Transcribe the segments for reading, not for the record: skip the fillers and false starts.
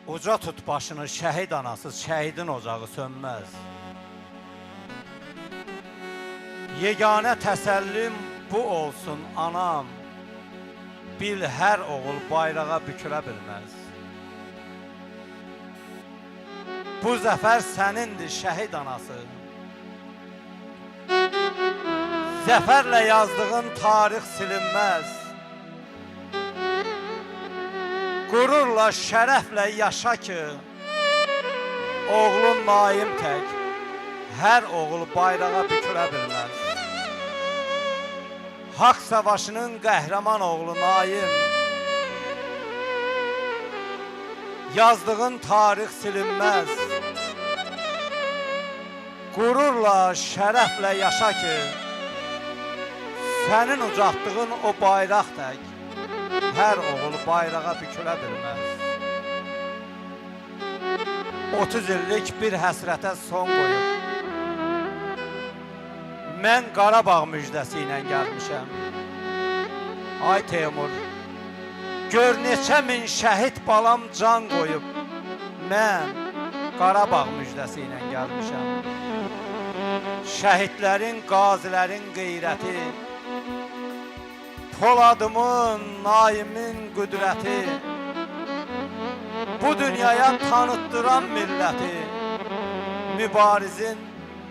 Uca tut başını şehit anasız, şehidin ocağı sönmez. Yegane təsəllim bu olsun anam, bil hər oğul bayrağa bükülə bilməz. Bu zəfər sənindir şəhid anası. Zəfərlə yazdığın tarix silinməz. Qürurla, şərəflə yaşa ki, oğlun naim tək, hər oğul bayrağa bükülə bilməz. Haqq savaşının qəhrəman oğlu naim, yazdığın tarix silinməz. Qürurla, şərəflə yaşa ki, sənin ucaltdığın o bayraq tək, hər oğul bayrağa bükülə bilməz. 30 illik bir həsrətə son qoyub, mən Qarabağ müjdəsi ilə gəlmişəm. Ay Teymur, gör neçə min şəhid balam can qoyub, mən Qarabağ müjdəsi ilə gəlmişəm. Şəhidlərin, qazilərin qeyrəti, Poladımın, Naimin qüdrəti, bu dünyaya tanıttıran milləti, mübarizin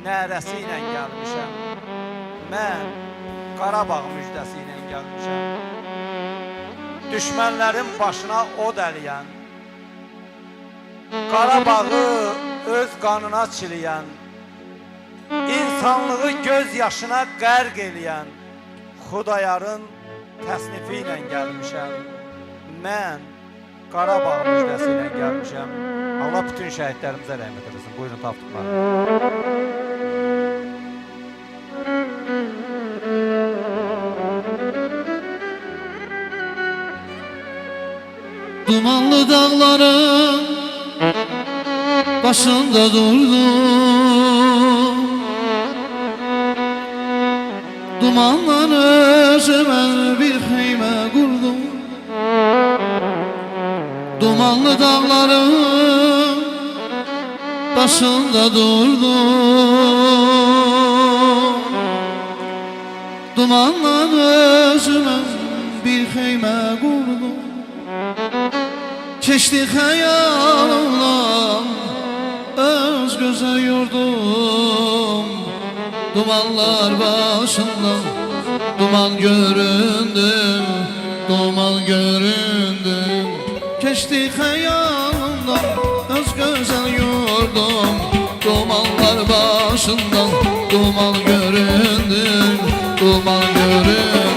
nərəsi ilə gəlmişəm. Mən Qarabağ müjdəsi ilə gəlmişəm. Düşmənlərin başına od əliyən, Qarabağı öz qanına çiliyən, insanlığı göz yaşına qərq eləyən Xudayarın təsnifi ilə gəlmişəm. Mən Qarabağ müjdəsi ilə gəlmişəm. Allah bütün şəhidlərimizə rəhmət eləsin. Buyurun, tapdıqlar. Dumanlı dağların başında durdum, dumandan özüme bir xeymə qurdum. Dumanlı dağların başında durdum, dumandan özüme bir xeymə qurdum. Keçdi xəyalımdan öz gözəl yurdum, dumanlar başından duman göründüm, duman göründüm. Keçdi xəyalımdan öz gözəl yurdum, dumanlar başından duman göründüm, duman göründüm.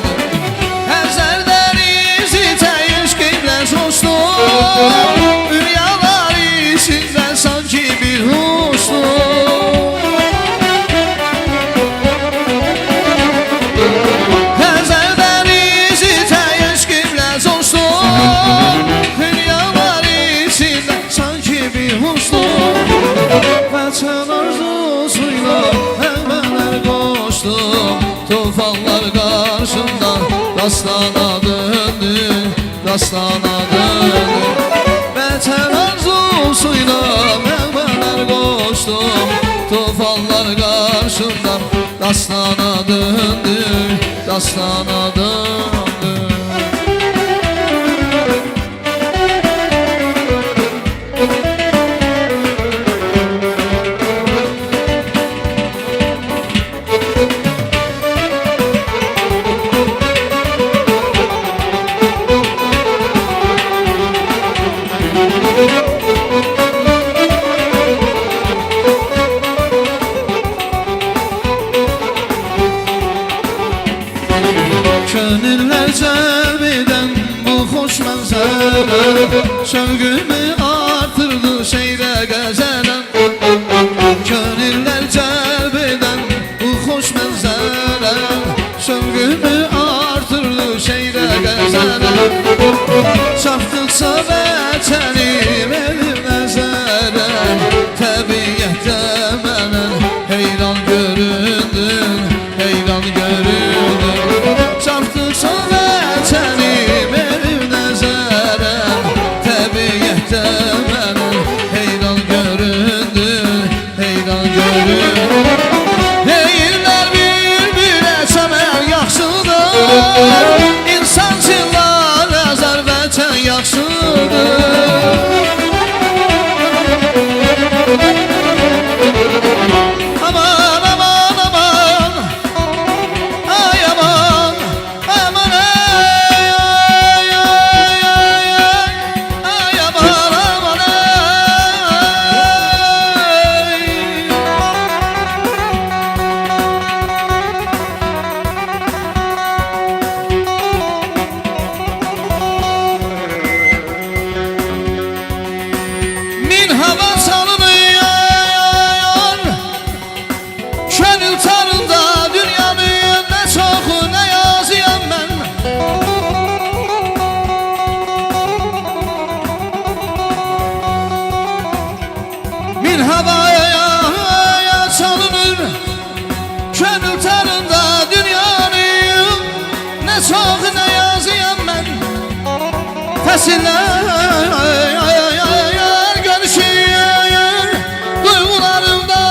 Rüyalar içinde sanki bir huştum, Həzərdən izitə eşqimlə coşdum. Rüyalar içinde sanki bir huştum, vətən arzusuyla həmənlər qoşdum. Tufanlar qarşımda dastana döndü, dastana döndü. Vətən arzusuyla məğmələr qoşdum. Tufanlar qarşımdan dastana döndü, dastana döndü. Könüller cəlb edən bu xoş mənzərə, şövqümü artırdı şeydə qəzələm. Könüller cəlb edən bu xoş mənzərə, şövqümü artırdı şeydə qəzələm. Çapdıqca vətənim elim nəzərə, təbiyyətdə mənə heyran göründün, heyran göründün. Çapdıqca vətənim elim nəzərə, təbiyyətdə mənə Nesiller görüşür duygularımda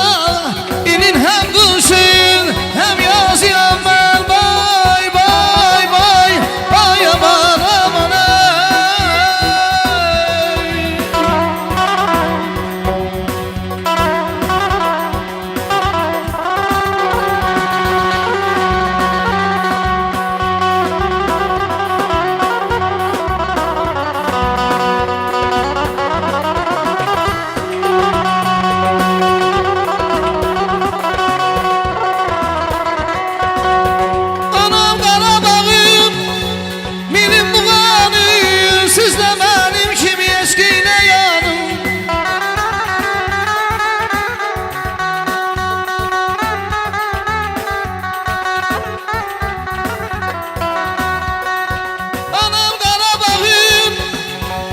İnin hem kışın hem yaz yaman Bay bay bay bay aman aman ey. Anam Qarabağım, milim buğanı, siz de benim kimi eskiyle yanım. Anam Qarabağım,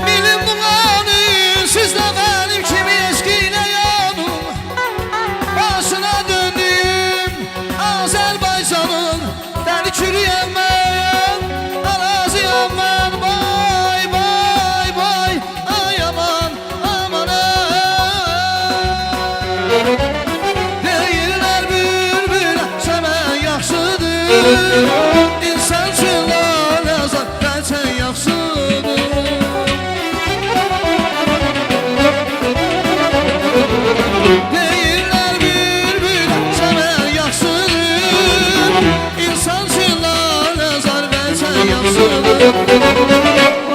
milim buğanı, siz de benim kimi eskiyle yanım. Başına döndüm Azerbaycan'ın deli çürüyen ben Araziyem ben bay bay bay ay aman aman ey. Deyirlər bülbül səmən yaxşıdır İnsan üçün lazım bəlkə yaxşıdır Deyirlər bülbül səmən yaxşıdır İnsan üçün lazım bəlkə yaxşıdır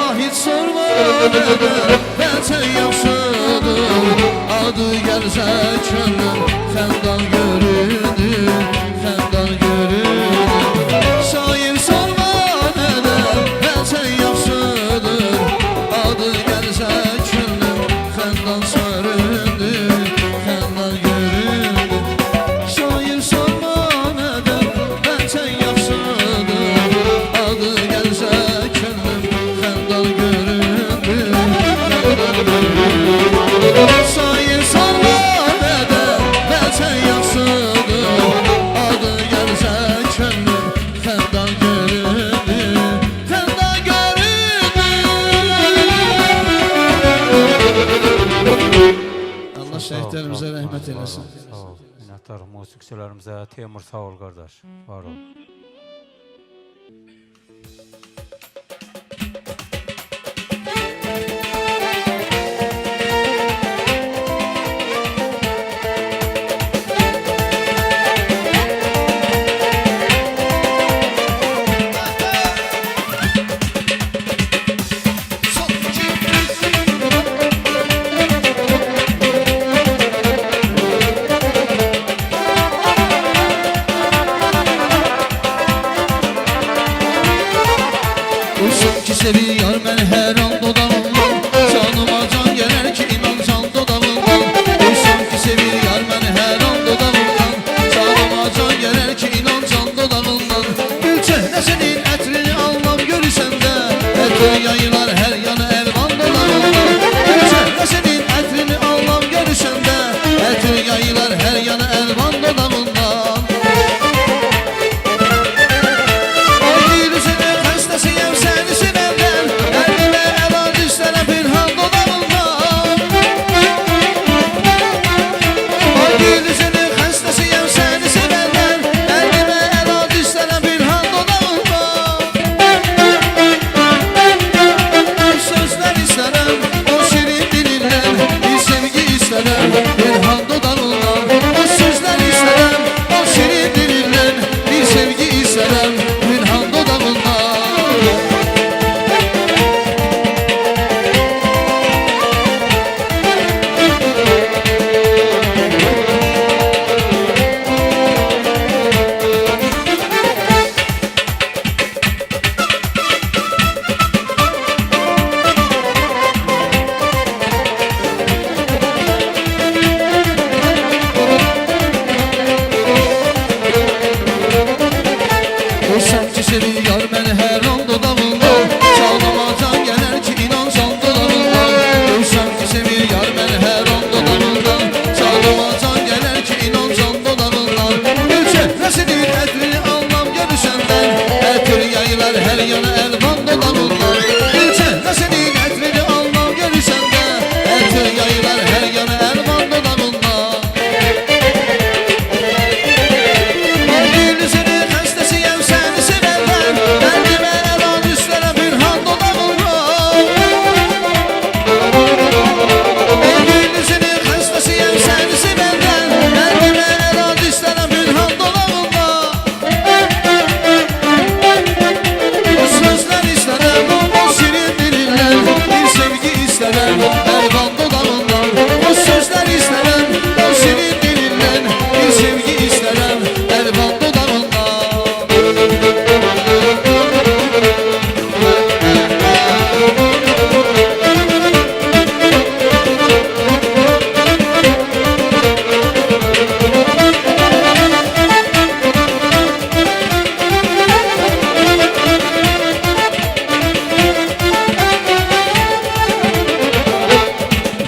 Ah hiç sorma nədən bəlkə yaxşıdır Adı gəlsə könlüm fəndan göründür Fəndan göründür Şair sorma nədən bəlkə yaxşıdır Adı gəlsə könlüm fəndan göründür Fəndan göründür Şair sorma nədən bəlkə yaxşıdır Adı gəlsə könlüm fəndan göründür Fəndan göründür Şair sorma nədən bəlkə yaxşıdır Adı gəlsə könlüm fəndan göründür Fəndan göründür Allah şəhidlərimizə rəhmət eləsin. Sağ ol. Minnətdarıq musiqiçilərimizə. Teymur sağ ol qardaş. Var ol.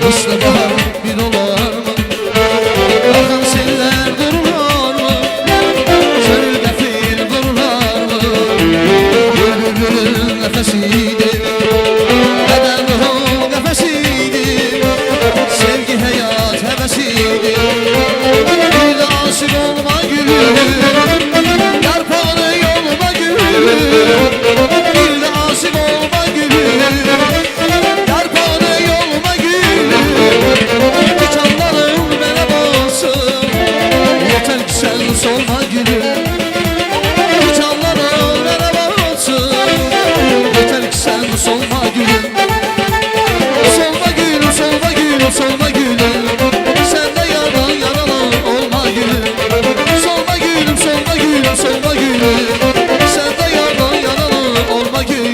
Kışla bahar bir olar mı? Akan seller dururlar mı? Gönül gafil vururlar mı? Bülbülün nefesiydi, beden ruhun nefesiydi, sevgi hayat hevesiydi. Bir de aşık olma gülüm, yarpağını yoluma gülüm. Bir de aşık olma gülüm, yarpağını yoluma gülüm. Dikanlarım benim olsun, yeter ki sen solma gülüm. Dikanlarım benim olsun, yeter ki sen solma gülüm. Solma gülüm, solma gülüm, solma gülüm. Sen de yalan yaralı olma gülüm. Solma gülüm, solma gülüm, solma gülüm. Sen de yalan yaralı olma gülüm.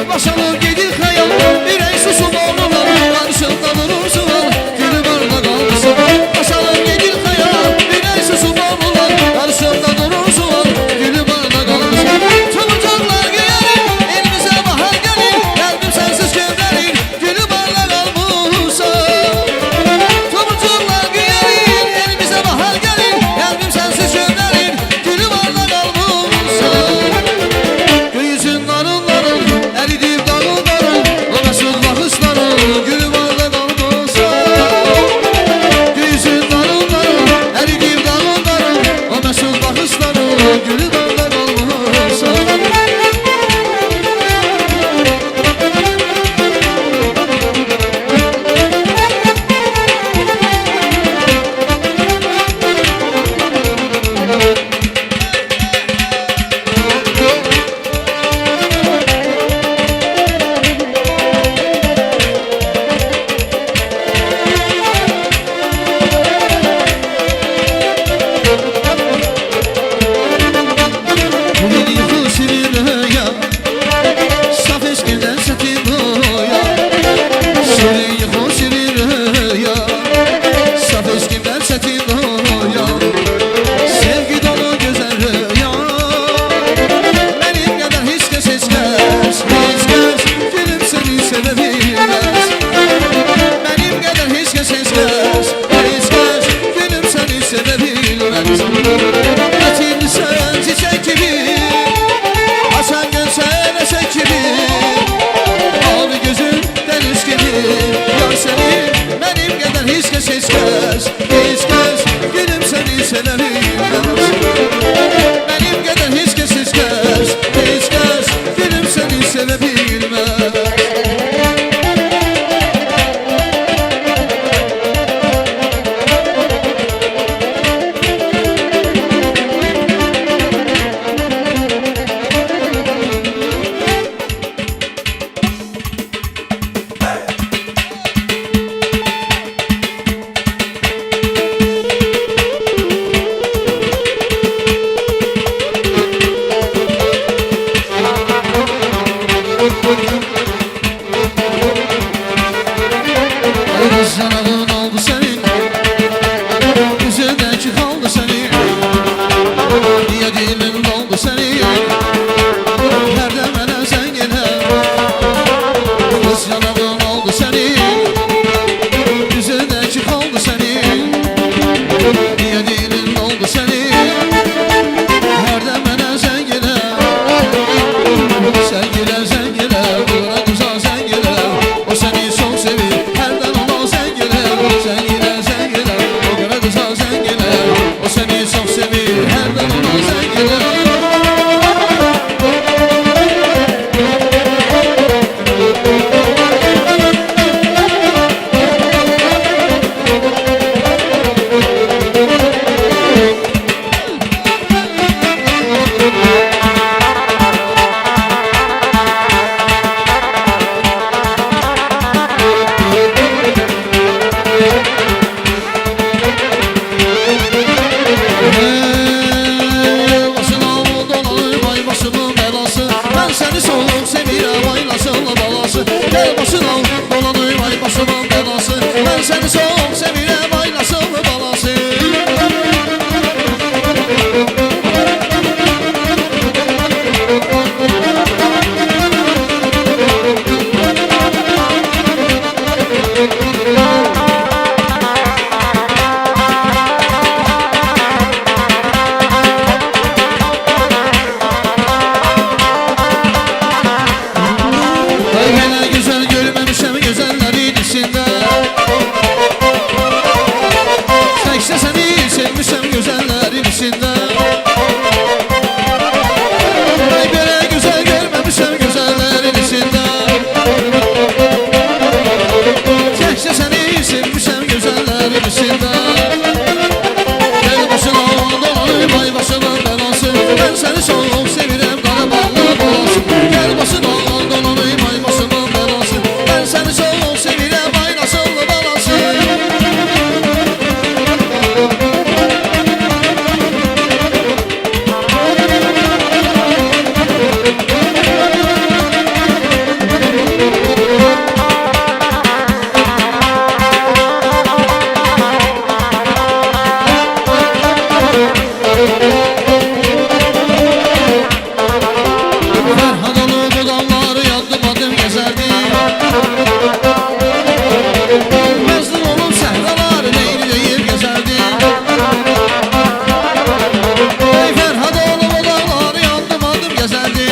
Başalım gelir hayal, bir ey susum oğlular, karşımda durursun al, gülüm orada kalmışsın. Başalım gelir hayal, bir ey susum oğlular, karşımda durursun al, gülüm orada kalmışsın. Çabucaklar gelir, elimize bahar gelir, kalbim sensiz gövdelir, gülüm orada kalmışsın. Çabucaklar gelir, elimize bahar gelir, kalbim sensiz gövdelir, gülüm orada kalmışsın. Göğüsün narın narın, eridim dağın narın, o mesut bakışların, gülüm orada kalmışsa. Göğüsün narın narın, eridim dağın narın, o mesut bakışların, gülüm orada kalmışsa. Bugün yıkıl şirin ya, saf eşkiden setim ya. Şirin yıkıl şirin ya, saf eşkiden setim ya. Sevgi dolu güzel ya, benim kadar hiç kes hiç kes, hiç kes, gülüm seni sevebilmez. Benim kadar hiç kes hiç kes, hiç kes, gülüm seni sevebilmez. Açayım sen çiçek gibi, açan gülsen eşek gibi, mavi gözün deniz gibi. Yar seni benim kadar hiç kes hiç kes, hiç kes, gülüm seni sevebilmez. Benim kadar hiç kes hiç kes, hiç kes, gülüm seni sevebilmez. soğuk sevirəm aylasınlı balası Gel başına dolanayım ay başımın belası Ben seni soğuk sevirəm aylasınlı balası Öyle güzel görmemişim güzellerin içinde Sekse seni sevmişim güzellerin içinde Böyle güzel görmemişim güzellerin içinde Sekse seni sevmişim güzellerin içinde Gel başına dolanayım ay başımın belası Ben seni çok sevirem Qarabağlı balası Gel başına dolanayım ay başımın belası Ben seni çok sevirem aylasınlı balası Ferhad olup odamları yadım adım gezerdi Mezun olup sehraları neyini deyip gezerdi Ey Ferhad olup odamları yadım adım gezerdi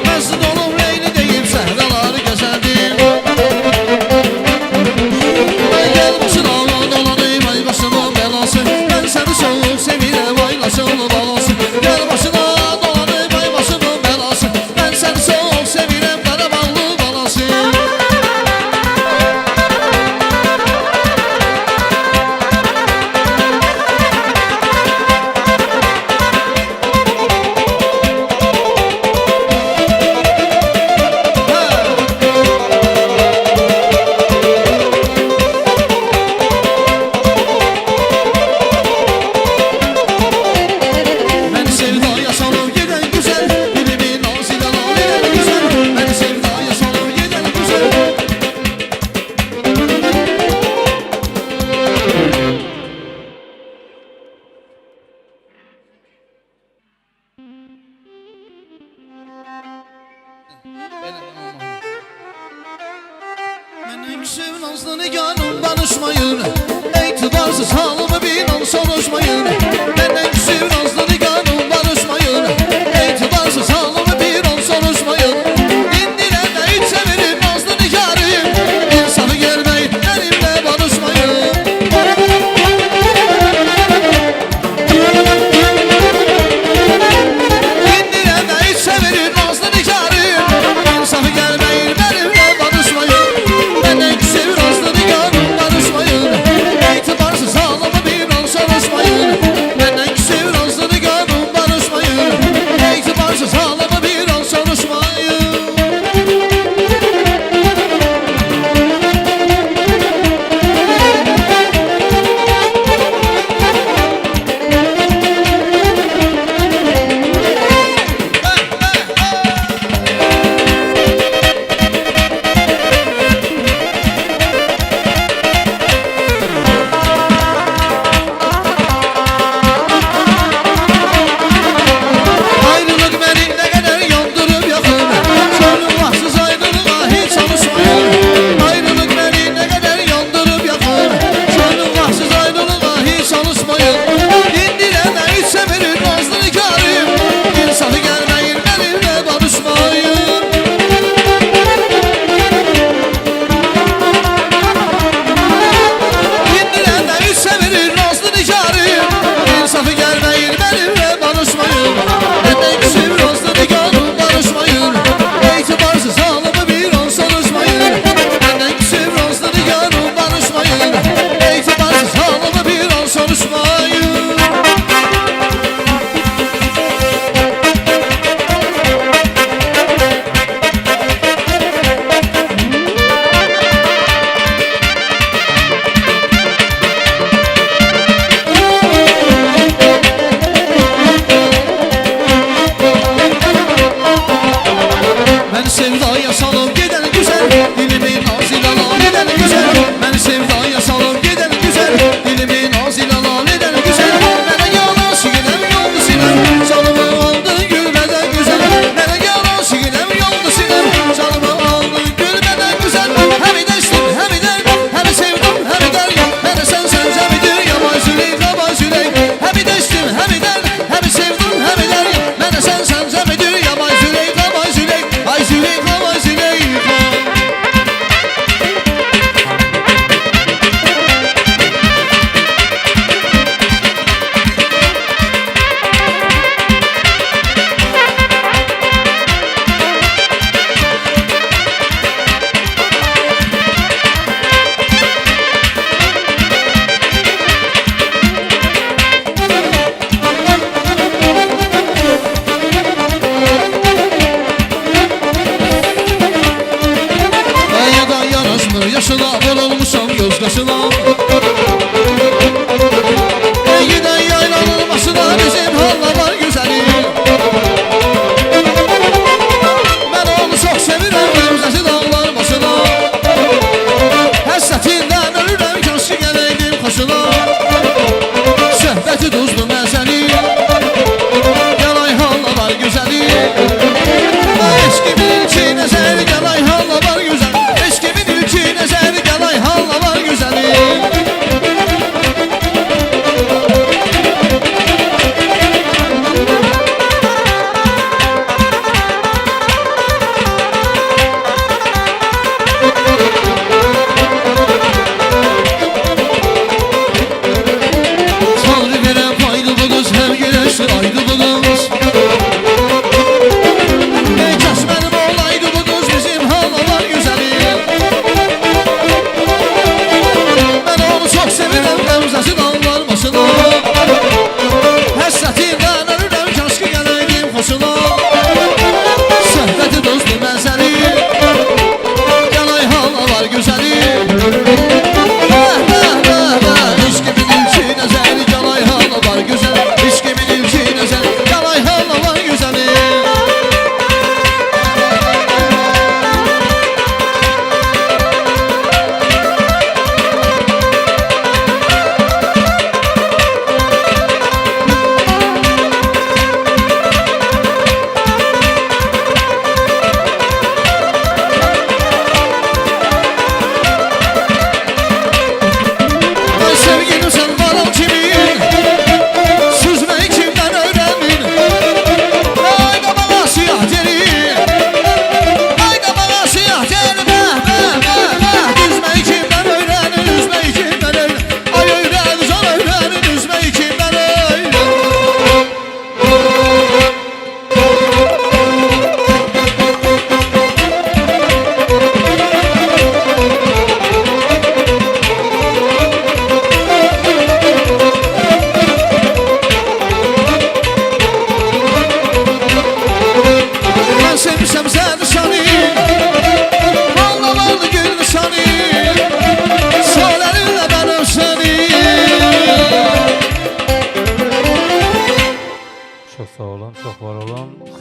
Mezun olup neyini deyip sehraları gezerdi Ey gel başına dolanayım ay başımın belası Ben seni çok sevirem aylasınlı balası Gel başına dolanayım ay başımın belası Ben seni çok sevirem Qarabağlı balası Beni sevdaya salıp giden güzel Birimin ağzıyla eden güzel Beni sevdaya salıp giden güzel Benim sevin nazlı niganım barışmayın İtibarsız halımı bir an soruşmayın Benim sevin nazlı niganım barışmayın İtibarsız halımı bir an soruşmayın İndirene hiç severim nazlı nigarım İnsanı gelmeyin benimle barışmayın İndirene hiç severim nazlı nigarım İnsanı gelmeyin benimle barışmayın Benden sevin nazlı nigarım barışmayın İtibarsız halımı bir an soruşmayın Benden sevin nazlı göz qaşına Giden yaylanın başına bizim hallalar güzeli Ben onu çok sevirəm Gözəsi dağlar başına Həsrətindən ölürəm Kaşı gələydim xoşuna Söhbəti duzlu məsəli Gəlay hallalar güzeli Eşkimin ilki nəzəri Gəlay hallalar güzeli Eşkimin ilki nəzəri Gəlay hallalar güzeli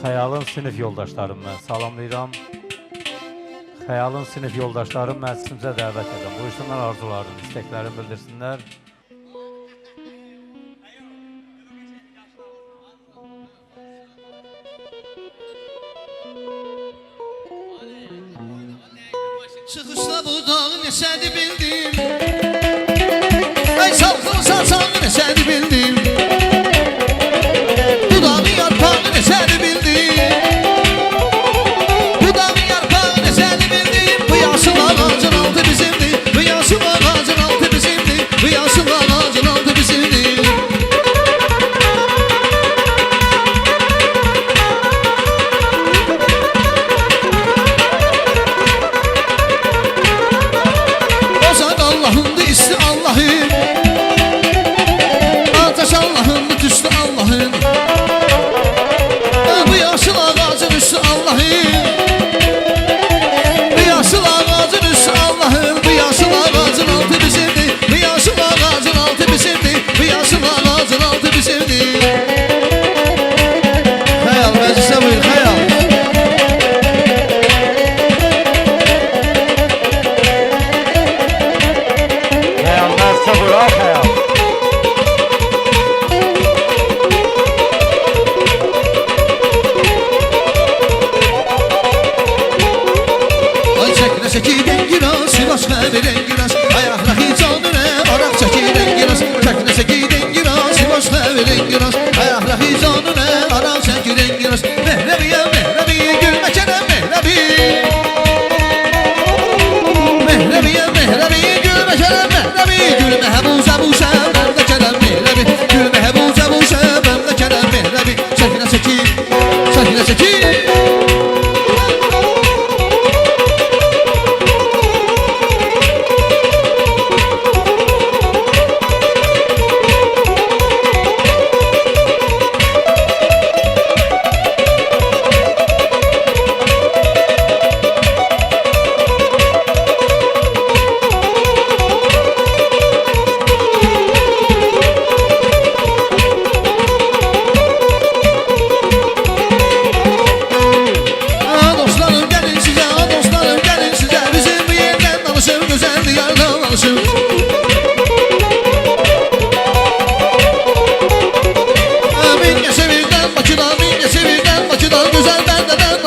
Xəyalın sinif yoldaşlarım mən salamlayıram. Xəyalın sinif yoldaşlarım məclisimizə dəvət edirəm. Buyursunlar arzularını, istəklərini bildirsinlər. Çıxışda bu dağı neçədi bildim Ey salxım salçağı neçədi bildim Bu dağın yarpağı neçədi bildim Bu dağın yarpağı neçədi bildim Bu yaşıl ağacın altı bizimdir Bu yaşıl ağacın altı bizimdir Bu yaşıl ağacın altı bizimdir Allah'ındı isti Allah'ın Ateş Allah'ındı tüstü Allah'ın Bu yaşıl ağacın üstü Allah'ın Bu yaşıl ağacın üstü Allah'ın Bu yaşıl ağacın altı bizimdir Bu yaşıl ağacın altı bizimdir Bu yaşıl ağacın altı bizimdir Xəyal məclisə buyur xəyal Sabır al xəyal. Ay çəklə çəkilən giras, Sivas xəbirən giras Ayaqla hicanı nə, araq çəkilən giras Çəklə çəkilən giras, Sivas xəbirən giras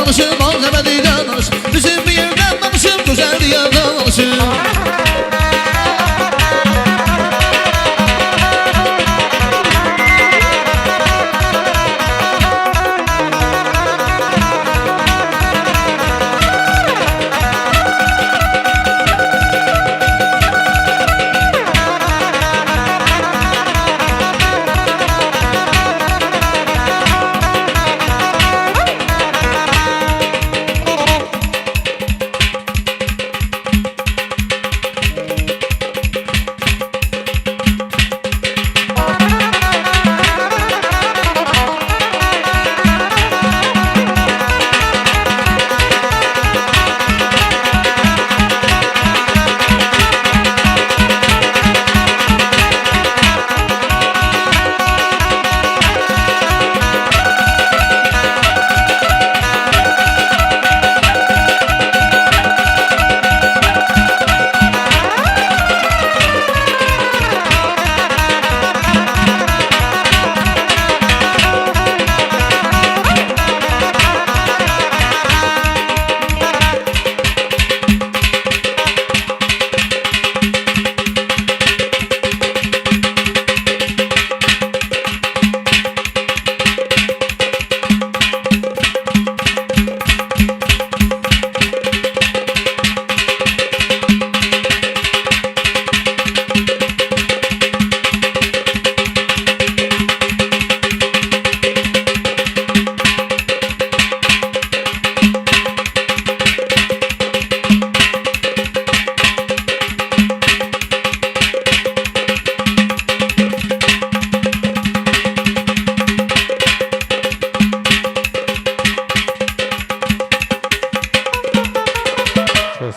danışır, malzemediyle danışır. Bizim bir yerden danışır, güzel yerden danışır.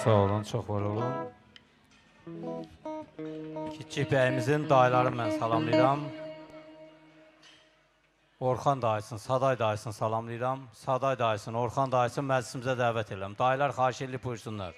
Sağ olun, çox var olun. Kiçik bəyimizin dayılarını mən salamlayıram. Orxan dayısını, Saday dayısını salamlayıram. Saday dayısını, Orxan dayısını məclisimizə dəvət edirəm. Dayılar xahiş edilib buyursunlar.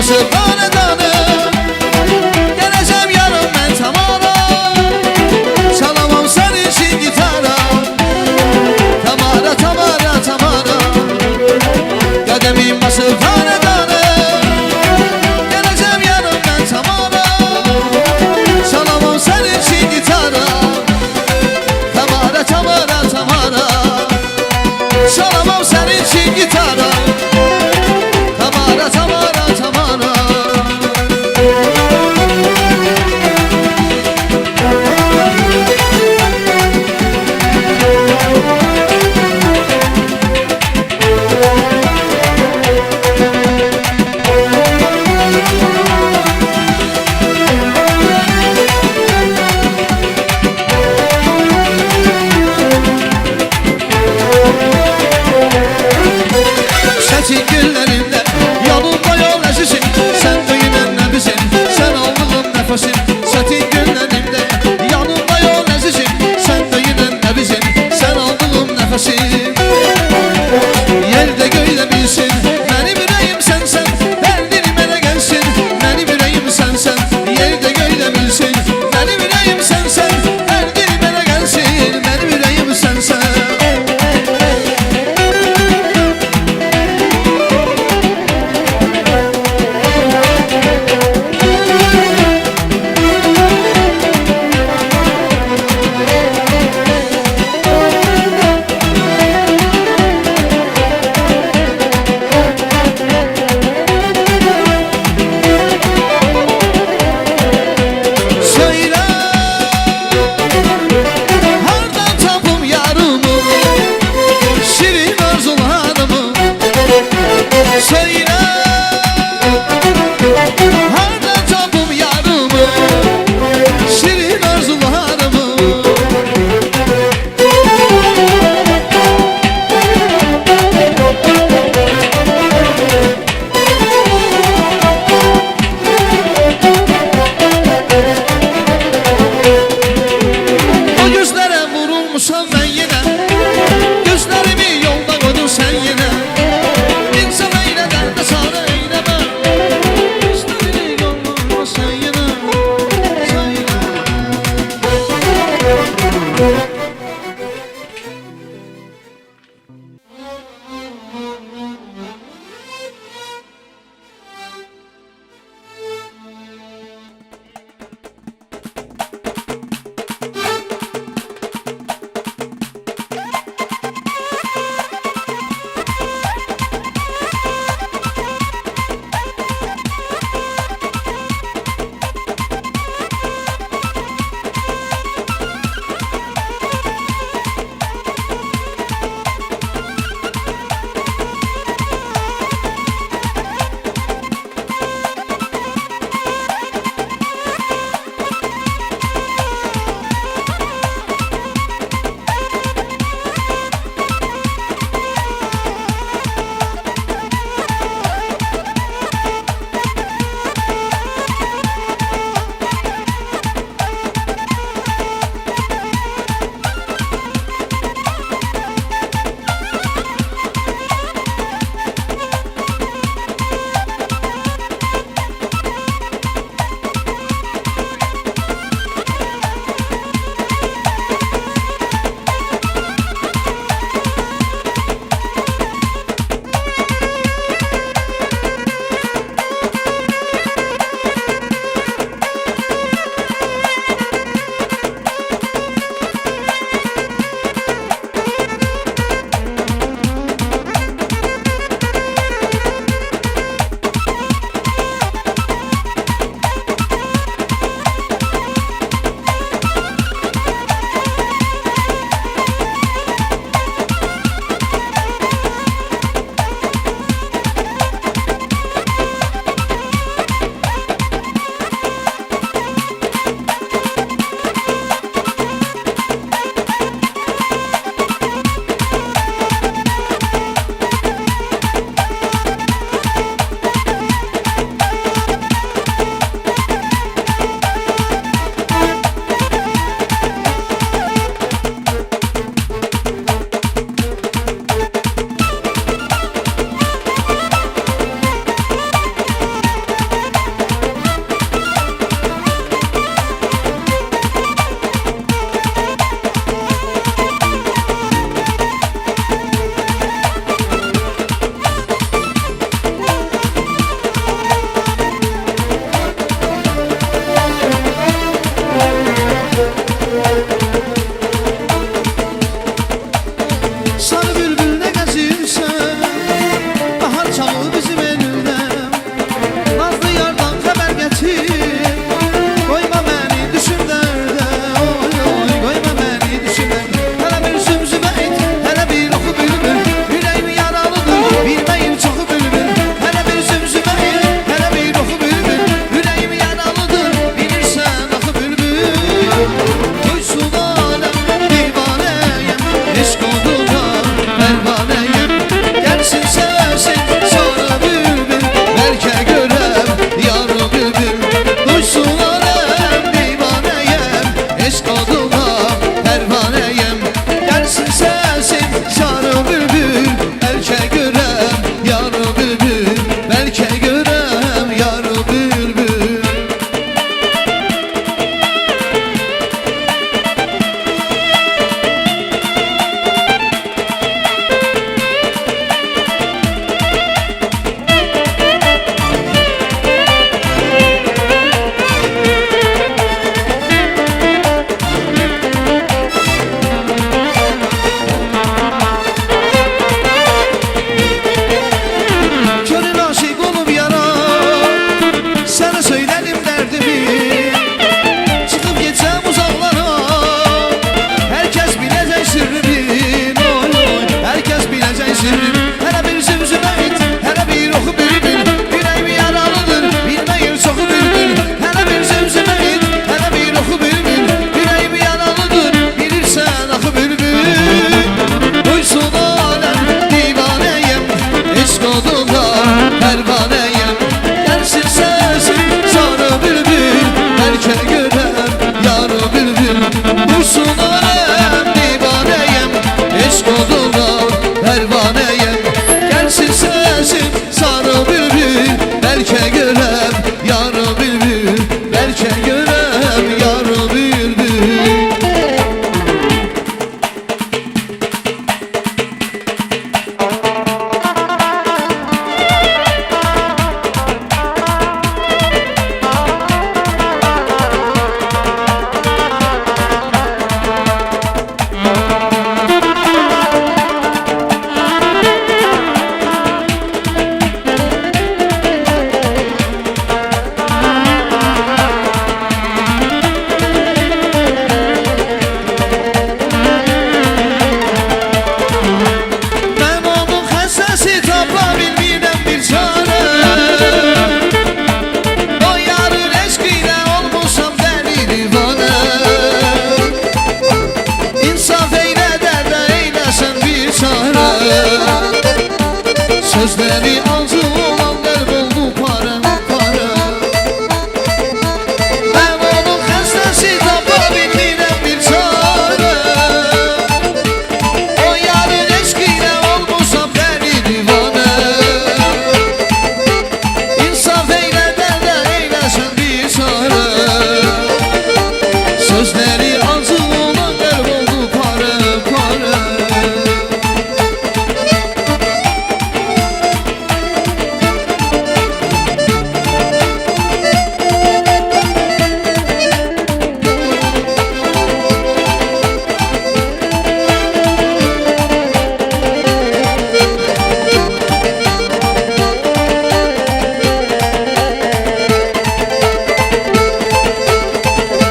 basıb tane tane Gələcəm yarım mən tamara Çalamam sənin için gitara Tamara, tamara, tamara Qədəmim basıb tane tane Gələcəm yarım mən tamara Çalamam sənin için gitara Tamara, tamara, tamara Çalamam sənin için gitara Tamara, tamara, tamara Çetin günlerinde yanımda yol əzizim Sən döyünən nəbizim, sən aldığım nəfəsim Çetin günlerinde yanımda yol əzizim Sən döyünən nəbizim, sən aldığım nəfəsim Yerdə göydə bilsin, mənim ürəyim sənsən Dərdinim elə gəlsin, mənim ürəyim sənsən Yerdə göydə bilsin, mənim ürəyim sənsən Dərdinim elə gəlsin, mənim ürəyim sənsən Söyle hardan tapım yarımı Şirin arzularımı O gözlere vurulmuşam ben yine Gözlerimi yolda koydun sen yine İnsan eyleden de sana eyleme Gözlerini söyledim derdimi. Çıkıp gitsem uzaklara, herkes bilecek sırrımı. Oy oy, herkes bilecek sırrımı. Hele bir zümzüme it, hele bir oku bülbül. Yüreğimi yaralıdır, bilmeyin çoku bülbül. Hele bir zümzüme it, hele bir oku bülbül. Yüreğimi yaralıdır, bilirsen akı bülbül. Duysun alem divaneyim, eşk odunda pervaneyim. Gelsin sesim sarı bülbül, belki görem yarı bülbül. Duysun alem divaneyim, eşk odunda pervaneyim. Gelsin sesim sarı bülbül, belki görem yarı bülbül. Belki görem yarı bülbül. Ben onun xəstəsi tapa bilmirəm bir çarə. O yarın eşqilə olmuşam dəli divanə. İnsaf eylə dərdə eyləsən bir çarə. Sözləri acı olan qəlb oldu parə parə. Ben onun xəstəsi tapa bilmirəm bir çarə. O yarın eşqilə olmuşam dəli divanə. İnsaf eylə dərdə eyləsən bir çarə. Sözləri acı olan qəlb oldu parə parə.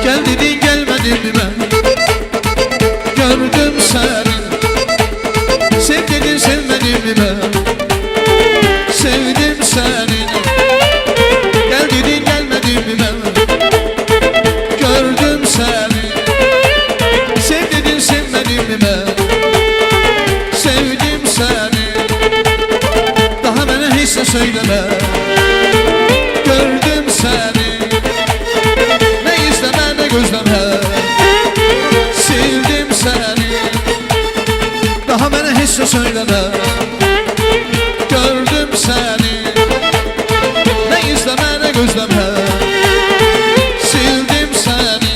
Gel dedin gelmedin mi ben? Gördüm seni. Sev dedin sevmedin mi ben? Sevdim seni. Gel dedin gelmedin mi ben? Gördüm seni. Sev dedin sevmedin mi ben? Sevdim seni. Daha bana hiç de söyleme. Gördüm seni. Ne izleme ne gözleme. Sevdim seni. Daha bana hiç de söyleme. Gördüm seni. Ne izleme ne gözleme. Sevdim seni.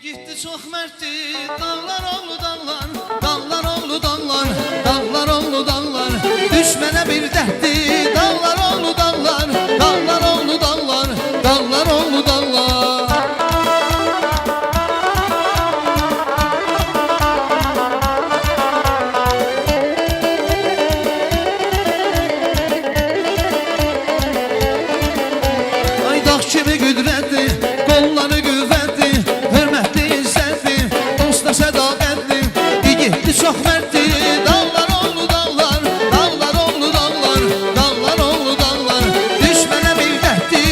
Gitti çok mertdi, dağlar oğlu dağlar, dağlar oğlu dağlar, dağlar oğlu dağlar. Düşmene bir dertdi, dağlar oğlu dağlar, dağlar oğlu dağlar, dağlar oğlu dağlar. Ay dağ kimi güdrətli, qolları qüvvətli, hörmətli izzətli, dosta sədaqətli. Gitti çox mərtli, dağlar oğlu dağlar, dağlar oğlu dağlar, dağlar oğlu dağlar. Düşmənə bir dəhtli,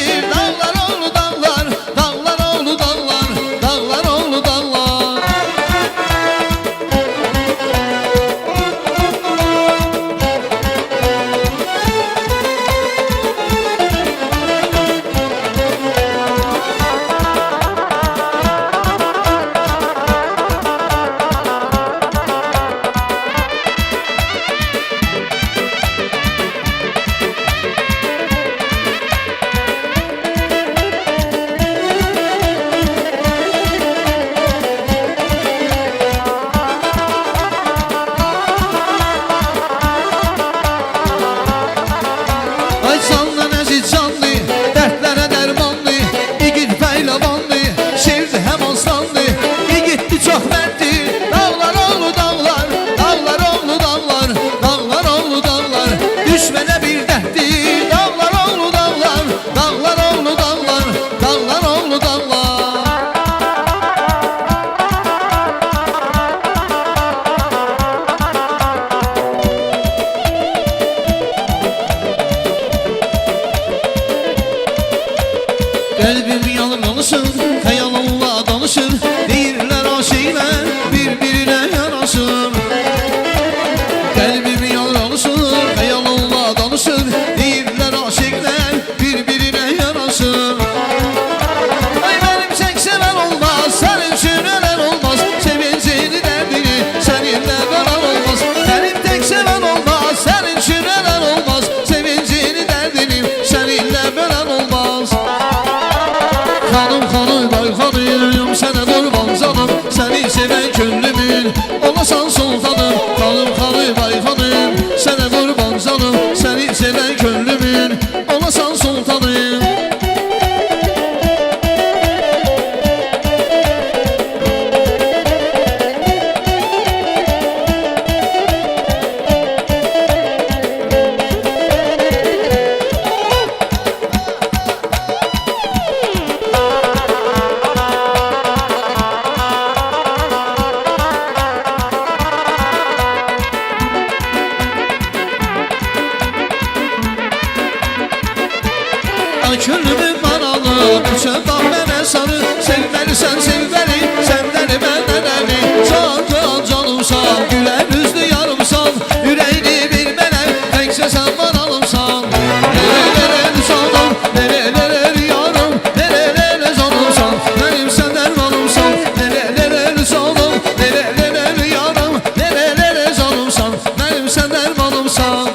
Bilirsən sev bəni, səndən məndən əli. Can can canımsan, gülər üzlü yarımsan. Ürəyini bir mənə, təkcə sən bana alımsan. Nereler canım, nereler yarım. Nereler canımsan, mənim səndən malımsan. Nereler canım, nereler yarım. Nereler canımsan, mənim səndən malımsan.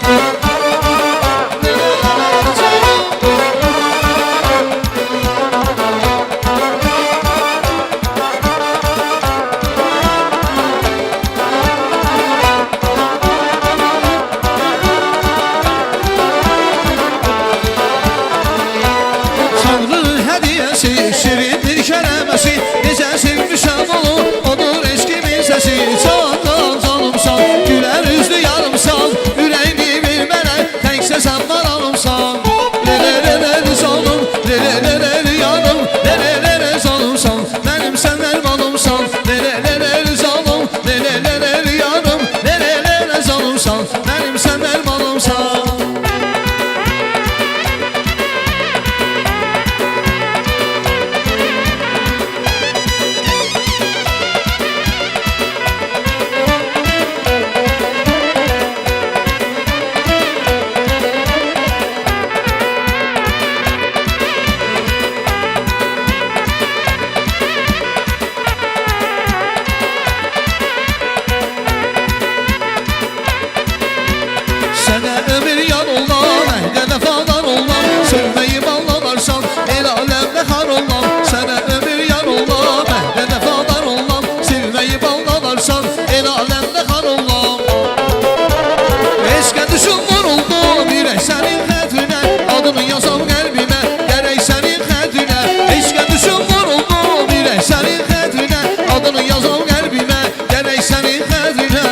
Tanrının hədiyəsi, şirin bir kələməsi. Necə sevmişəm onu, odur eşkimin səsi. Can can canımsan, gülər üzlü yarımsan. Ürəyini bir mənə, təkcə sən bana alımsan. Lelələr canım, lelələr yarım. Lelələr canımsan, mənim səndən malımsan. Lelələr canım, lelələr yarım. Lelələr canımsan, mənim səndən malımsan. Sənə ömür yar olmam, əhdə vəfadar olmam. Sevməyim anlamarsan, el aləmdə xar olmam. Sənə ömür yar olmam, əhdə vəfadar olmam. Sevməyim anlamarsan, el aləmdə xar olmam. Eşqə düşün vuruldum, ürək sənin xətrinə. Adını yazam qəlbimə, gərək sənin xətrinə. Eşqə düşün vuruldum, ürək sənin xətrinə. Adını yazam qəlbimə, gərək sənin xətrinə.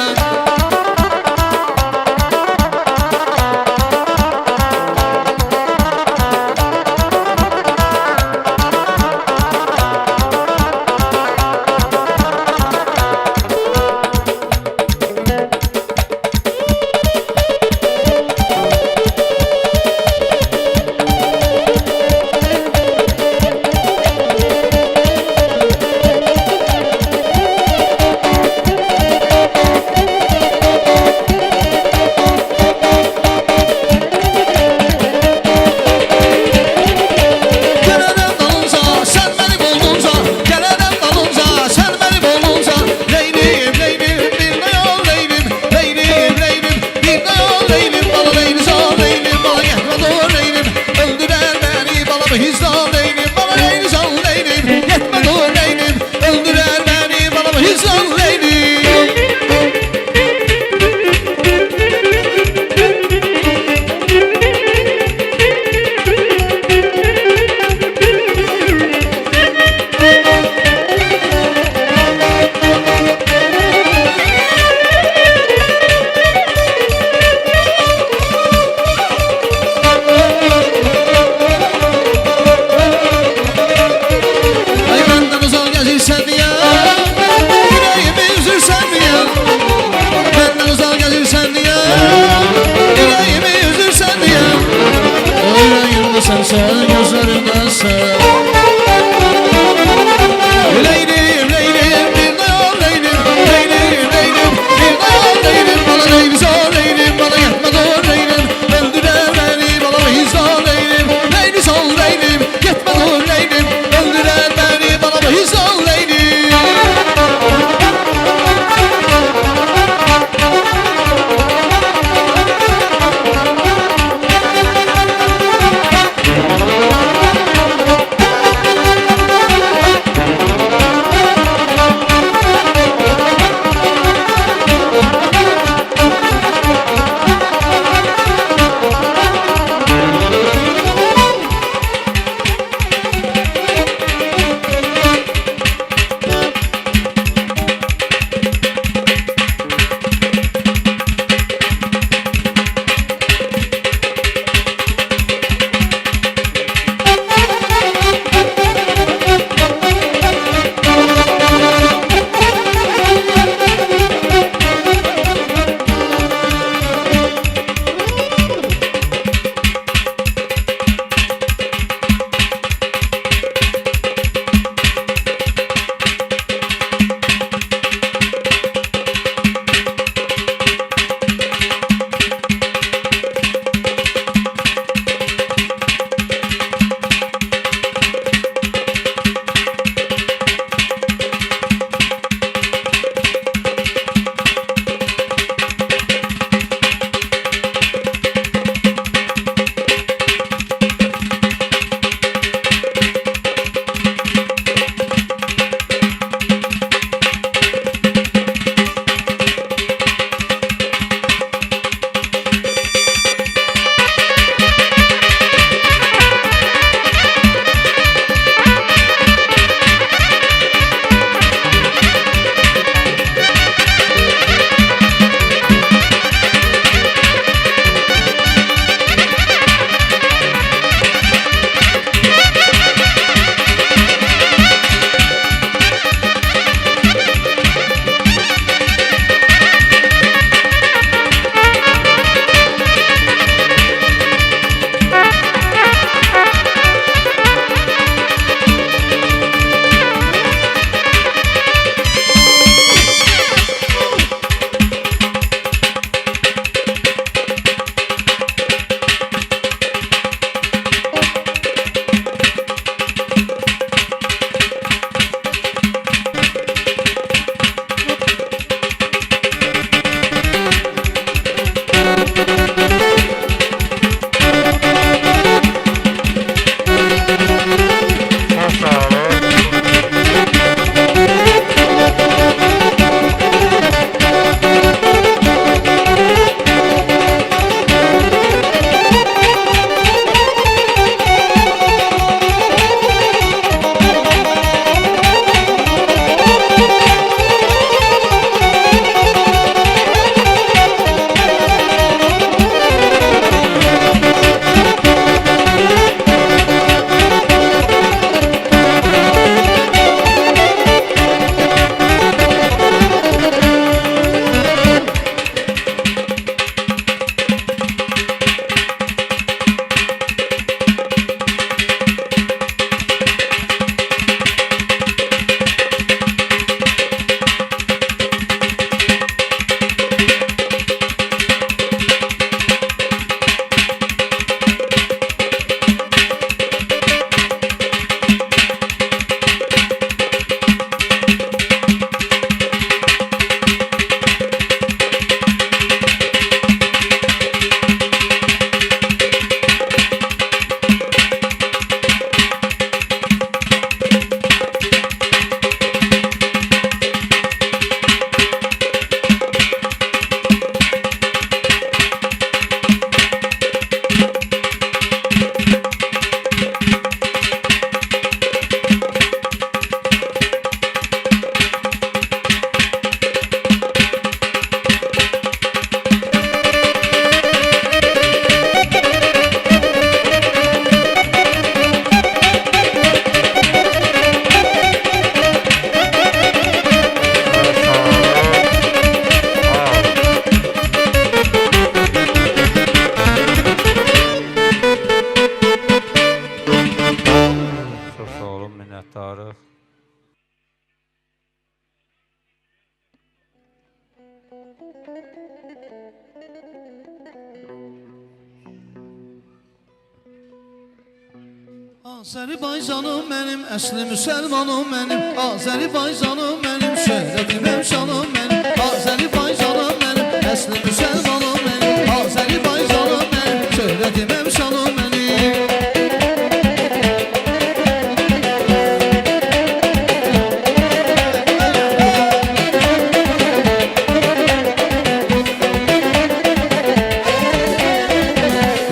Azərbaycanım mənim, əsli müsəlmanım mənim, Azərbaycanım mənim, şöhrətim əmşanım mənim, Azərbaycanım mənim, əsli müsəlmanım mənim, Azərbaycanım mənim, şöhrətim əmşanım mənim.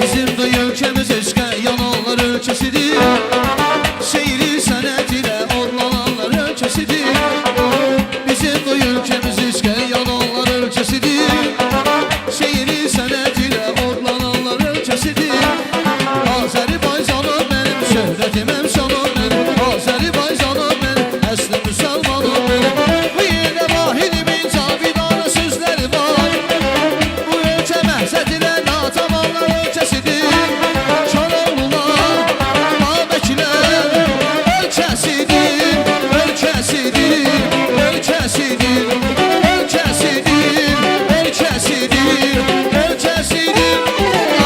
Bizim de ölkəmiz eşqə yananlar ölkəsidir, şeiri sənət ilə odlananlar ölkəsidir. Bizim de ölkəmiz eşqə yananlar ölkəsidir, şeiri sənət ilə odlananlar ölkəsidir. Azərbaycanım mənim, şöhrətim əmşanım mənim, Azərbaycanım mənim, əsli müsəlmanım mənim. Bu yerdə vahidimin cavidana sözləri var, bu ölkə məhzət ilə natamanlar ölkəsidir. Koroğlular, Babəklər ölkəsidir, ölkəsidir, ölkəsidir, ölkəsidir, ölkəsidir, ölkəsidir.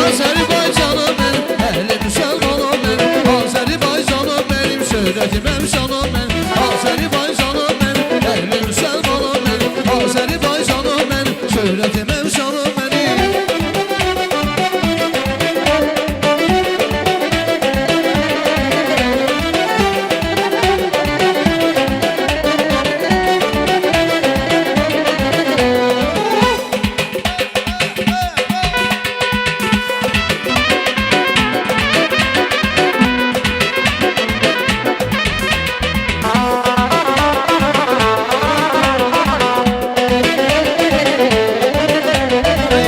Azərbaycanım mənim, əhli müsəlmanım mənim, Azərbaycanım mənim, şöhrətim əmşanım mənim, Azərbaycanım mənim, əhli müsəlmanım mənim, Azərbaycanım mənim, şöhrətim əmşanım mənim.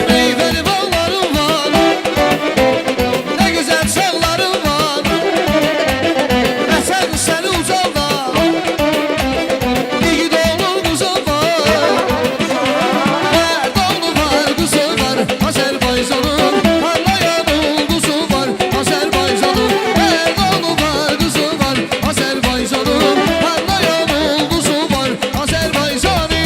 Meyveli bağlarım var, ne güzel çağlarım var, Esen seni ucalda, İyi dolu kuzum var, Erdoğlu var kuzum var, Azerbaycan'ın parlayan ulduzu var, Azerbaycan'ın Erdoğlu var kuzum var, Azerbaycan'ın parlayan ulduzu var, Azerbaycan'ın.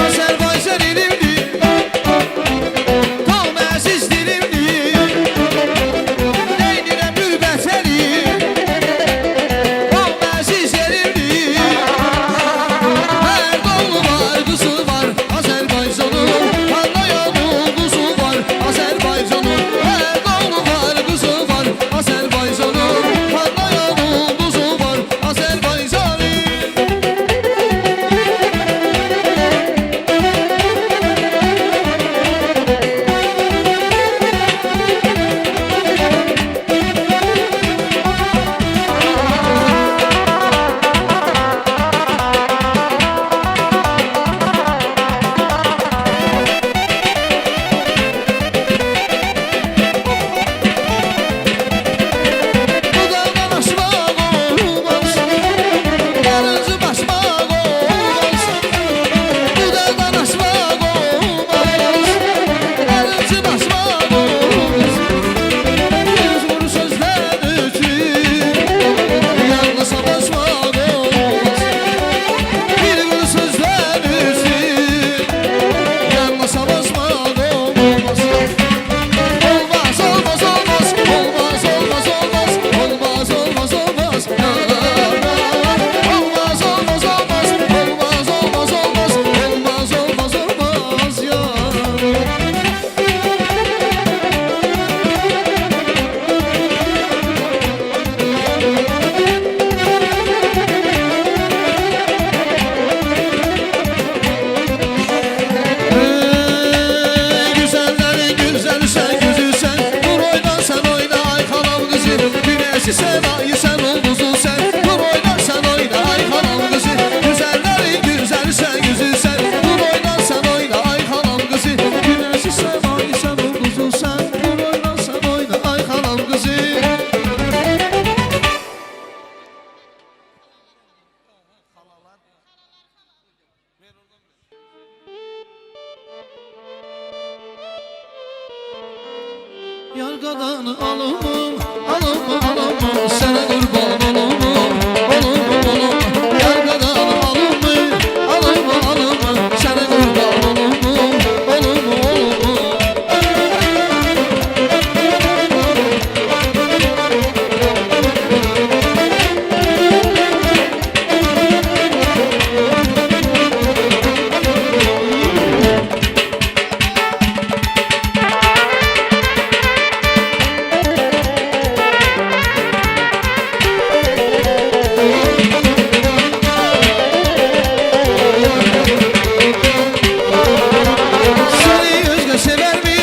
Azerbaycan elimdir, tam əziz dilimdir, neynirəm mürbətəli, tam əziz elimdir. Erdoğlu var, qızı var, Azerbaycan'ın parlayan ulduzu var, Azerbaycan'ın Erdoğlu var, qızı var, Azerbaycan'ın parlayan ulduzu var, Azerbaycan'ın. Budağdan aşmaq olmaz, yarıncı başmaq olmaz. Budağdan aşmaq olmaz, yarıncı başmaq olmaz. Yüz vur sözlər üçün, yanına savaşmaq olmaz. Bir vur sözlər üçün, yanına savaşmaq olmaz. Olmaz, olmaz, olmaz, olmaz, olmaz, olmaz, olmaz, olmaz, olmaz. Olmaz, olmaz, olmaz, olmaz, olmaz, olmaz, olmaz, olmaz, olmaz ya. Güzellerin güzeli sen, güzü sen, dur oyna sen oyna ay kanal kızı, güneşi sen, ayı sen, ulduzu sen, dur oyna sen oyna ay kanal kızı. Güzellerin güzeli sen, güzü sen, dur oyna sen oyna ay kanal kızı, güneşi sen, ayı sen, ulduzu sen, dur oyna sen oyna ay kanal kızı. Yargadan alımım, alımım, alımım, sana kurban olumum, olumum, olumum. Yargadan alımım, alımım, alımım, sana kurban olumum, olumum, olumum. Seni özge sever mi?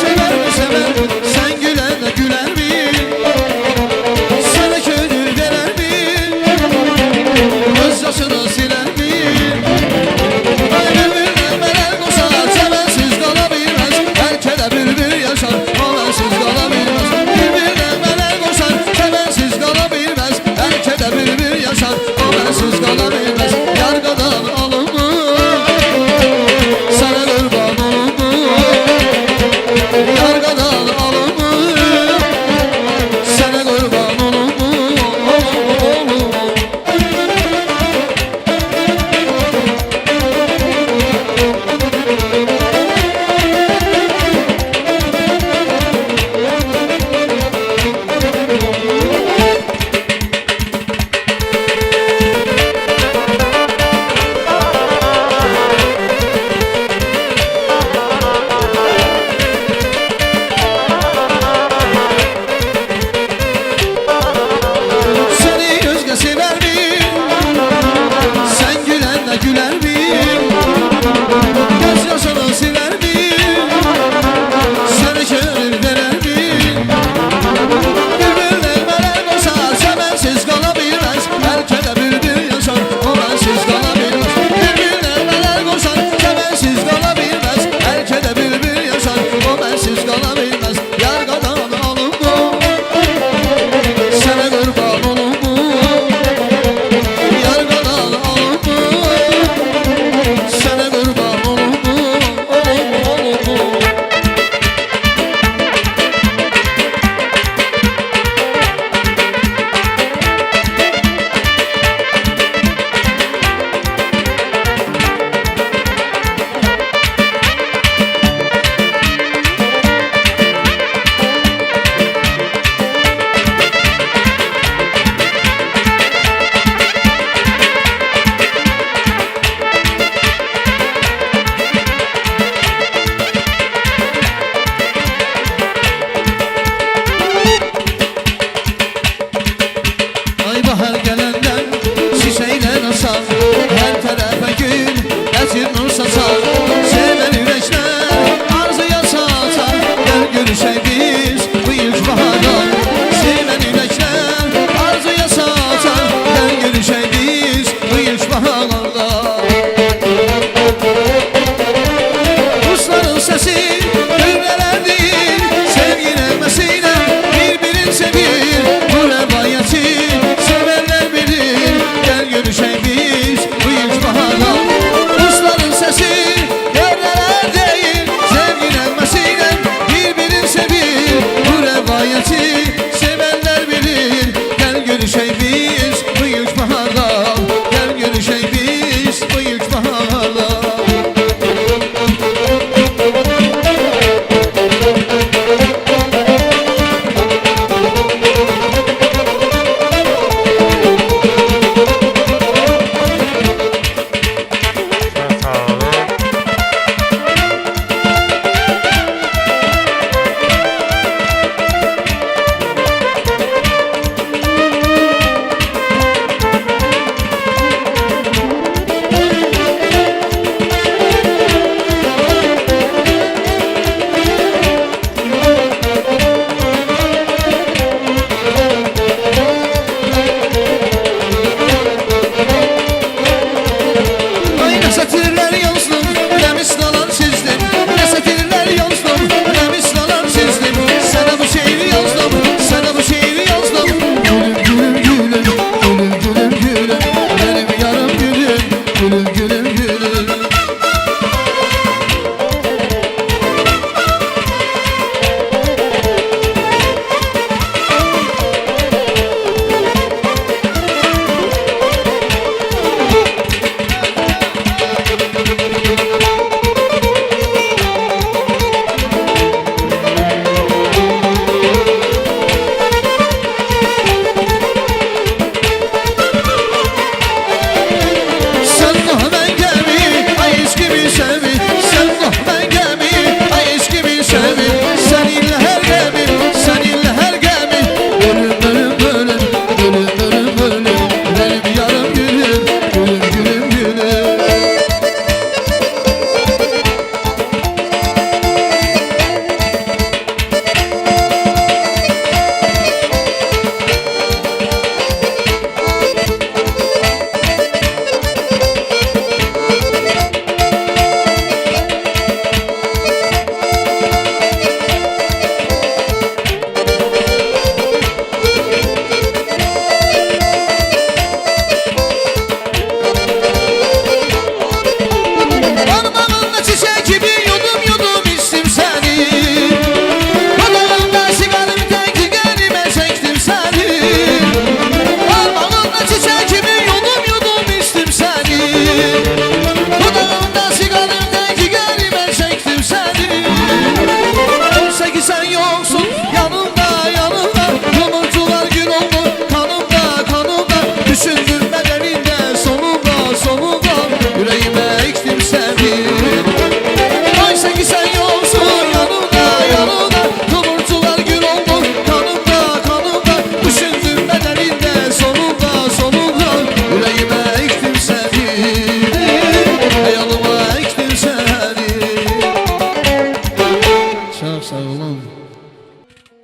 Sever mi, sever mi? Sen gülen de güler mi? Sana gönül verer mi? Göz yaşını siler mi? Ay bülbül meler kusar, sevensiz kalabilmez. Erkele bülbül yaşar, havensiz kalabilmez. Bülbül meler kusar, sevensiz kalabilmez. Erkele bülbül yaşar, havensiz kalabilmez. Yargadan alımı sana kurban olumum, yargadan alımı sana kurban olumum, olumum. Seni özge sever mi? Sen gülen de güler mi? Göz yaşını siler mi? Sana gönül verer mi? Bülbül meler kusar, sevensiz kalabilmez. Erkele bülbül yaşar, havensiz kalabilmez. Bülbül meler kusar, sevensiz kalabilmez. Erkele bülbül yaşar, havensiz kalabilmez. Yargadan alımım, sana kurban olumum, yargadan alımım, sana kurban olumum, olumum. Ay bahar gelenden çiçeğler asar, her tarafa gül esir nur saçar. Seven yürekler arzuya satar, gel görüşelim biz bu ilk baharda. Seven yürekler arzuya satar, gel görüşelim biz bu ilk baharda. Kuşların sesi gülmeler değil, sevgi nefesiyle birbirini sevir. Bu revayeti sevenler bilir, gel görüşelim biz bu ilk baharda. Kuşların sesi gülmeler değil, sevgi nefesiyle birbirini sevir. Bu revayeti sevenler bilir, gel görüşelim biz bu ilk baharda. Gel görüşelim biz bu ilk baharda.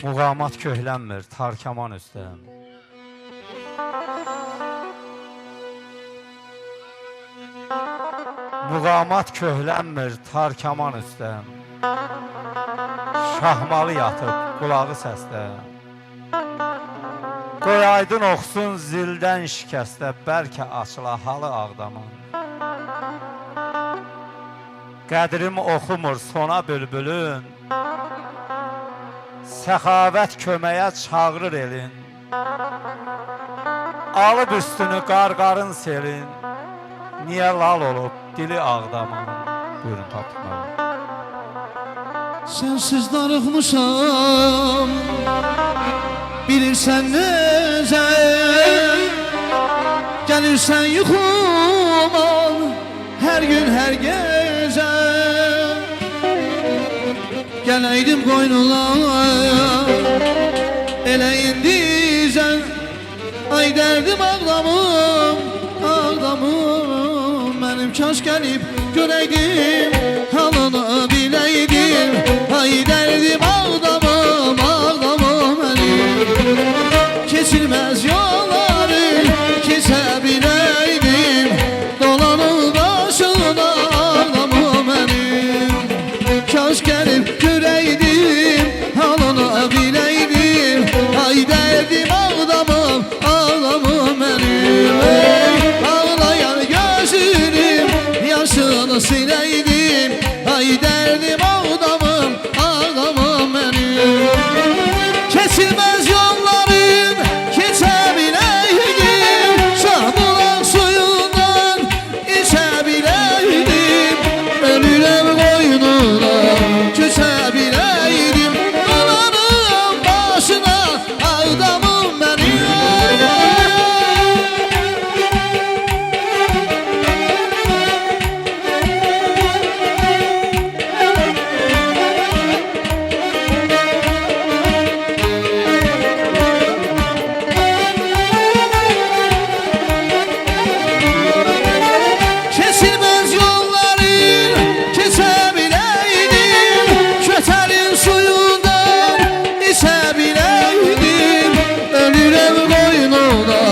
Muğamat köhlənmir tarkaman üstə. Muğamat köhlənmir tarkaman üstə. Şahmalı yatıb qulağı səsdə. Qoy aydın oxsun zildən şikəstə, bəlkə açıla halı Ağdamın. Qədrimi oxumur sona bülbülün, səxavət köməyə çağırır elin. Alıb üstünü qarqarın selin, niyə lal olub dili Ağdamın? Buyurun tapdıq. Sensiz darıxmışam, bilirsən necə, gəlirsən yuxuma hər gün hər gecə. Gələydim qoynuna, elə indicən, ay dərdim Ağdamım, Ağdamım. Mənim kaş gəlib görəydim, halını biləydim. Ay dərdim Ağdamım, Ağdamım mənim. Keçilməz yolları keçə biləydim, dolanın başına Ağdamım mənim. Kaş gəlib görəydim, halını biləydim. Ay dərdim Ağdamım, Ağdamım mənim. Ağlayan gözünüm yaşını siləydim. Ay dərdim Ağdamım, Ağdamım mənim. Keçilməz yolların keçə biləydim, Şahbulaq suyundan içə biləydim. Ölürəm qoynuna köçə biləydim, dolanım başına Ağdamım mənim. Kesilmez yolların keçə biləydim, kötəlin suyundan içə biləydim. Ölürəm qoynuna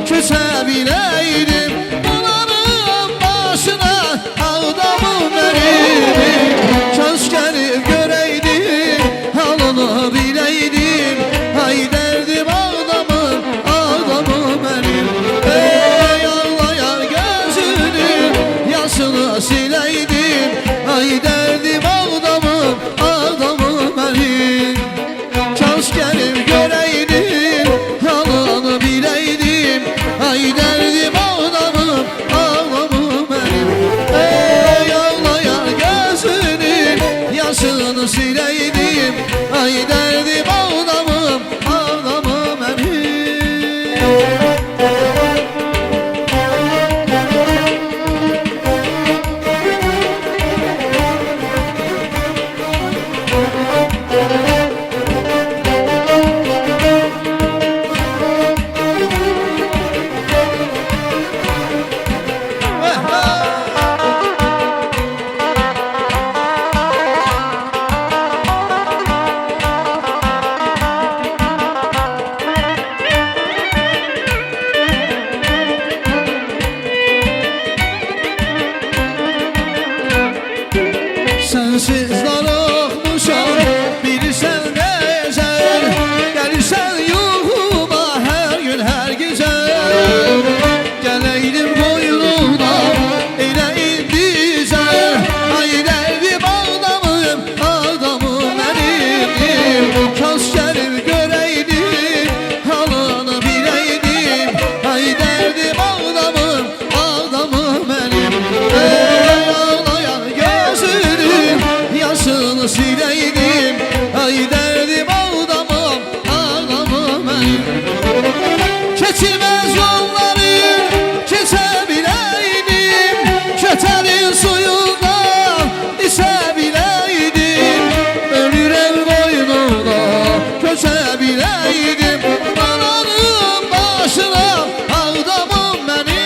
köçə biləydim, dolanım başına Ağdamım mənim. Kaş gəlib görəydim, halını biləydim. Ay dərdim Ağdamım, Ağdamım mənim. Ey ağlayan gözünün yaşını siləydim. Ay dərdim Ağdamım, Ağdamım mənim. Kaş gəlib görəydim, halını biləydim. Ay dərdim Ağdamım, Ağdamım mənim. Ey ağlayan gözünün yaşını siləydim. Ay dərdim Ağdamım, Ağdamım mənim. Sensiz darıxmışam, bilirsən necə, gəlirsən yuxuma hər gün hər gecə. Gələydim qoynuna elə indicə, ay dərdim Ağdamım, Ağdamım mənim. Kaş gəlib görəydim, halını biləydim. Ay dərdim Ağdamım, Ağdamım mənim. Ey ağlayan gözünün yaşını siləydim. Ay dərdim Ağdamım, Ağdamım mənim. Keçilməz yolları keçə biləydim, kötəlin suyundan içə biləydim. Ölürəm qoynuna köçə biləydim, dolanım başına Ağdamım mənim.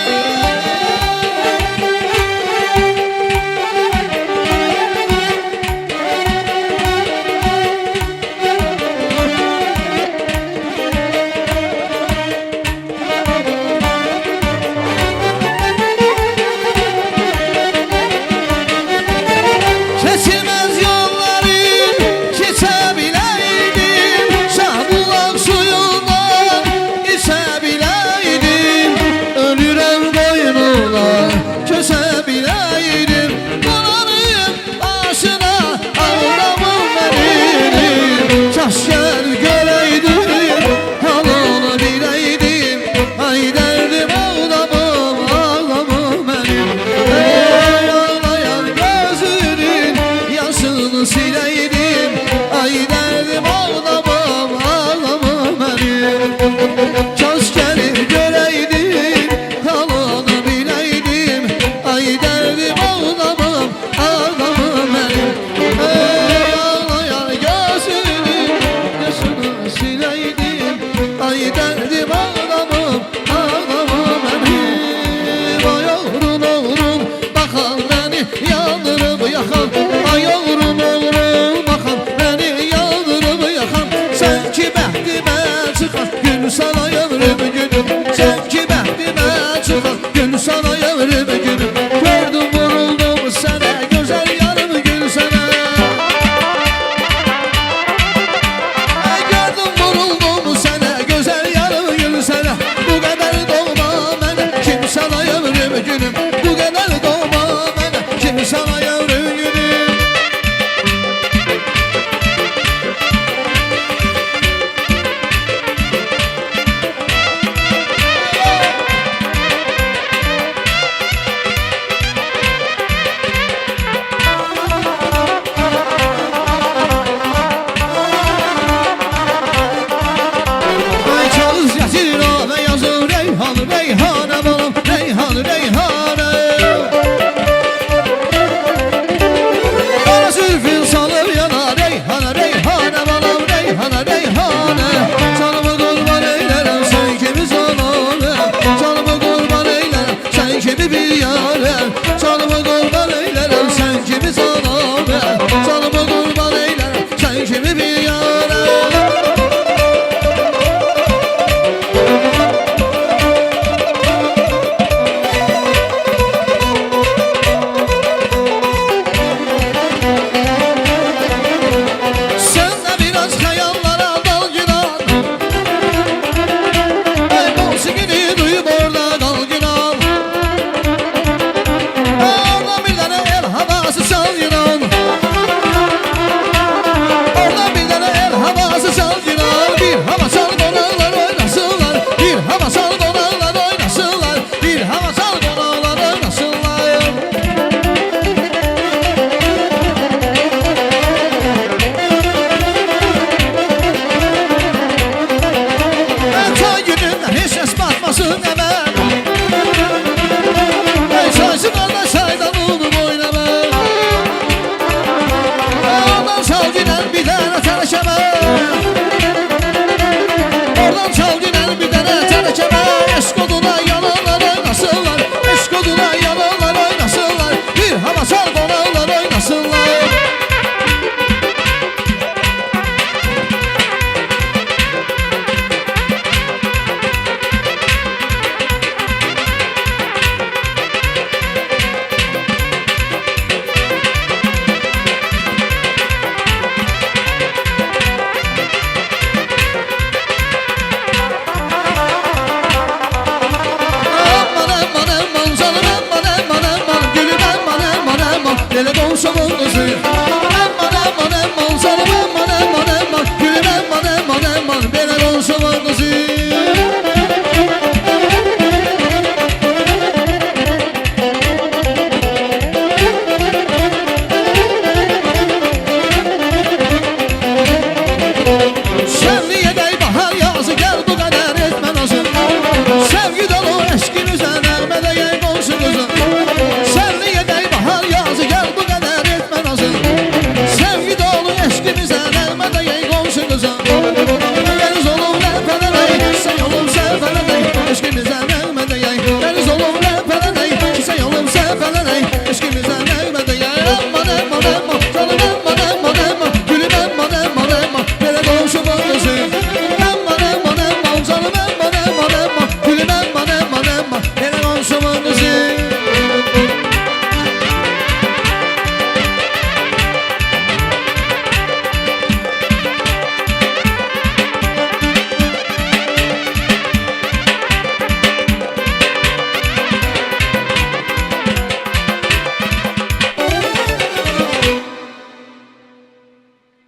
çəkəmə